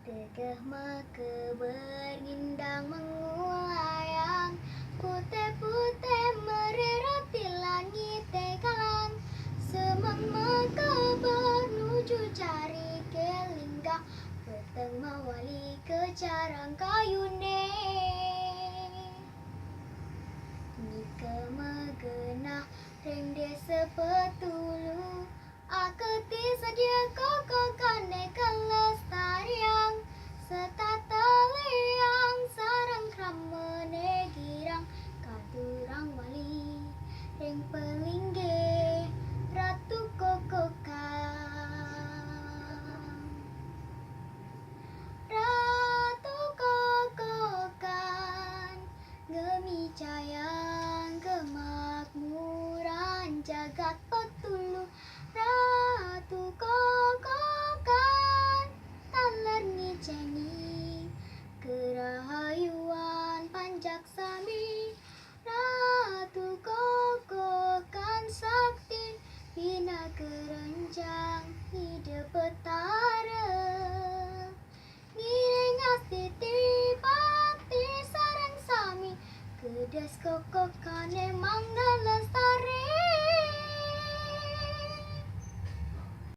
Tegeh meke bergindang mengulayang, putih-putih mereroti langit tekalang. Semang meke bernuju cari kelinggang, peteng mawali ke carang kayune. Nika megenah reng desa petulu, aketi sadia koko kane kelestarian. Setata liang sarang kramene girang, katurang wali reng pelingge ratu kokokan. Ratu kokokan gemicayang kemakmuran jagat petulu. Ratu kokokan taler ngiceni kerahayuan panjaksami. Ratu kokokan sakti bina kerencang hidup betara. Ngiring astiti pati sareng sami, kedes kokokane mangga lestari.